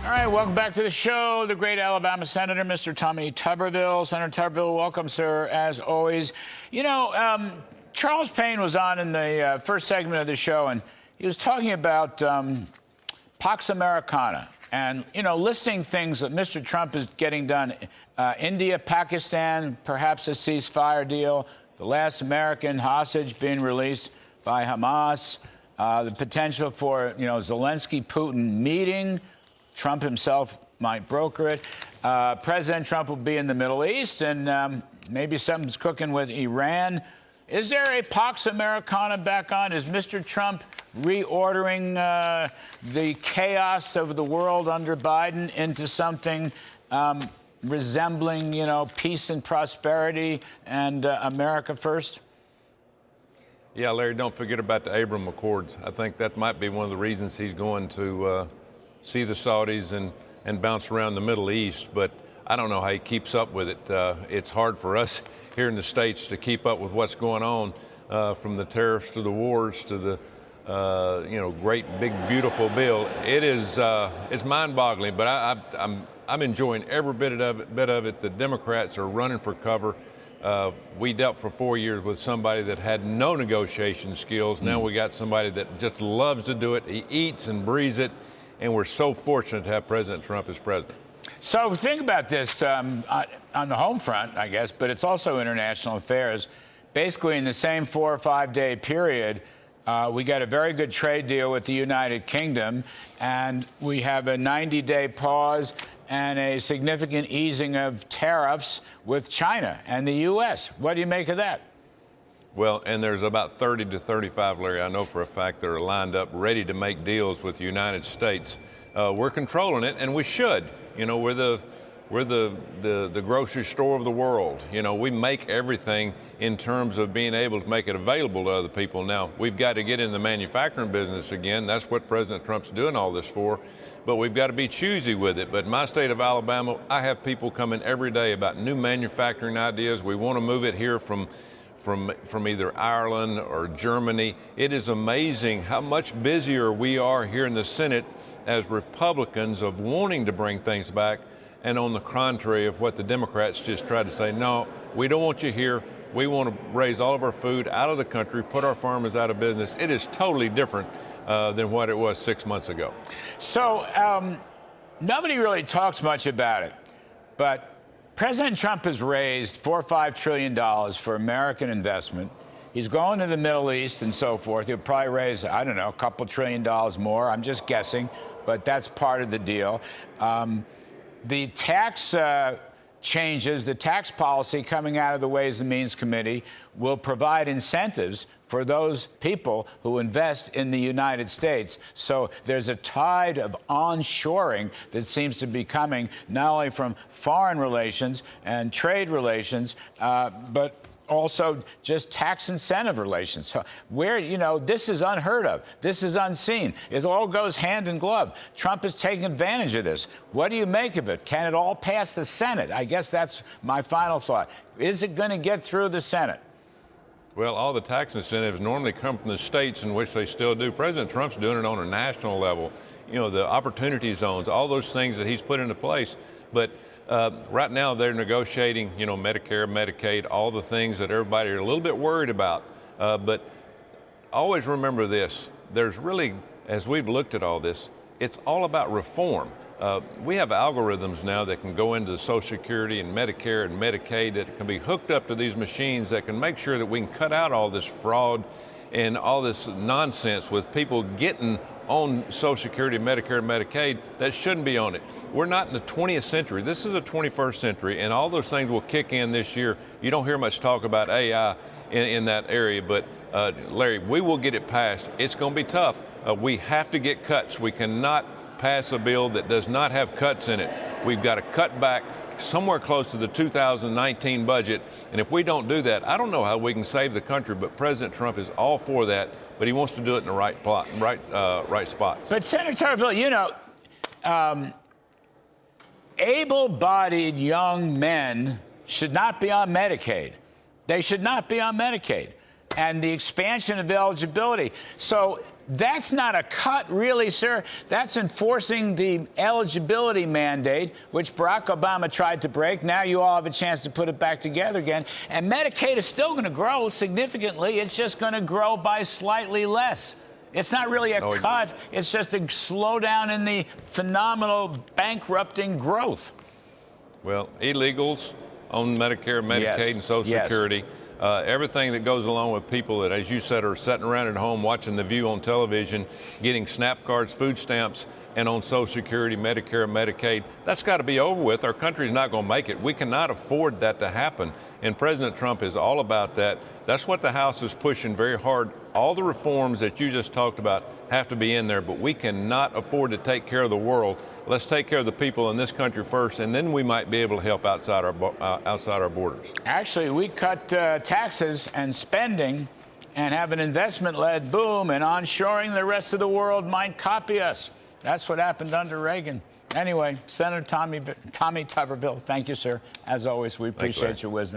All right, welcome back to the show. The great Alabama Senator, Mr. Tommy Tuberville. Senator Tuberville, welcome, sir, as always. You know, Charles Payne was on in the first segment of the show, and he was talking about Pax Americana and, you know, listing things that Mr. Trump is getting done. India, Pakistan, perhaps a ceasefire deal, the last American hostage being released by Hamas, the potential for, you know, Zelensky-Putin meeting. Trump himself might broker it. President Trump will be in the Middle East, and maybe something's cooking with Iran. Is there a Pax Americana back on? Is Mr. Trump reordering the chaos of the world under Biden into something resembling, you know, peace and prosperity and America first? Yeah, Larry, don't forget about the Abraham Accords. I think that might be one of the reasons he's going to see the Saudis and bounce around the Middle East. But I don't know how he keeps up with it. It's hard for us here in the States to keep up with what's going on, from the tariffs to the wars to the you know, great big beautiful bill. It is it's mind-boggling, but I'm enjoying every bit of it. The Democrats are running for cover. We dealt for 4 years with somebody that had no negotiation skills. Now we got somebody that just loves to do it. He eats and breathes it, and we're so fortunate to have President Trump as president. So think about this on the home front, I guess, but it's also international affairs. Basically, in the same 4 or 5 day period, we got a very good trade deal with the United Kingdom, and we have a 90-day pause and a significant easing of tariffs with China and the U.S. What do you make of that? Well, and there's about 30 to 35, Larry, I know for a fact, that are lined up ready to make deals with the United States. We're controlling it, and we should. You know, we're the grocery store of the world. You know, we make everything in terms of being able to make it available to other people. Now, we've got to get in the manufacturing business again. That's what President Trump's doing all this for. But we've got to be choosy with it. But in my state of Alabama, I have people coming every day about new manufacturing ideas. We want to move it here from either Ireland or Germany. It is amazing how much busier we are here in the Senate as Republicans of wanting to bring things back, and on the contrary of what the Democrats just tried to say, no, we don't want you here. We want to raise all of our food out of the country, put our farmers out of business. It is totally different than what it was 6 months ago. So nobody really talks much about it, but President Trump has raised $4 or $5 trillion for American investment. He's going to the Middle East and so forth. He'll probably raise, I don't know, a couple $1 trillion more. I'm just guessing, but that's part of the deal. The tax changes, the tax policy coming out of the Ways and Means Committee will provide incentives for those people who invest in the United States. So there's a tide of onshoring that seems to be coming not only from foreign relations and trade relations, but also just tax incentive relations. So where, you know, this is unheard of. This is unseen. It all goes hand in glove. Trump is taking advantage of this. What do you make of it? Can it all pass the Senate? I guess that's my final thought. Is it going to get through the Senate? Well, all the tax incentives normally come from the states, in which they still do. President Trump's doing it on a national level. You know, the opportunity zones, all those things that he's put into place. But right now they're negotiating, you know, Medicare, Medicaid, all the things that everybody are a little bit worried about. But always remember this. There's really, as we've looked at all this, it's all about reform. We have algorithms now that can go into Social Security and Medicare and Medicaid that can be hooked up to these machines that can make sure that we can cut out all this fraud and all this nonsense with people getting on Social Security, Medicare, and Medicaid that shouldn't be on it. We're not in the 20th century. This is the 21st century, and all those things will kick in this year. You don't hear much talk about AI in that area, but Larry, we will get it passed. It's going to be tough. We have to get cuts. We cannot pass a bill that does not have cuts in it. We've got to cut back somewhere close to the 2019 budget, and if we don't do that, I don't know how we can save the country, but President Trump is all for that, but he wants to do it in the right spots. But Senator Tuberville, you know, able-bodied young men should not be on Medicaid. They should not be on Medicaid. And the expansion of eligibility. So That's not a cut, really, sir. That's enforcing the eligibility mandate, which Barack Obama tried to break. Now you all have a chance to put it back together again. And Medicaid is still going to grow significantly. It's just going to grow by slightly less. It's not really a cut. It's just a slowdown in the phenomenal bankrupting growth. Well, illegals on Medicare, Medicaid, and Social Security. Everything that goes along with people that, as you said, are sitting around at home watching The View on television, getting SNAP cards, food stamps, and on Social Security, Medicare, and Medicaid. That's got to be over with. Our country's not going to make it. We cannot afford that to happen. And President Trump is all about that. That's what the House is pushing very hard. All the reforms that you just talked about have to be in there, but we cannot afford to take care of the world. Let's take care of the people in this country first, and then we might be able to help outside our borders. Actually, we cut taxes and spending and have an investment-led boom, and onshoring, the rest of the world might copy us. That's what happened under Reagan. Anyway, Senator Tommy Tuberville, thank you, sir. As always, we appreciate your wisdom.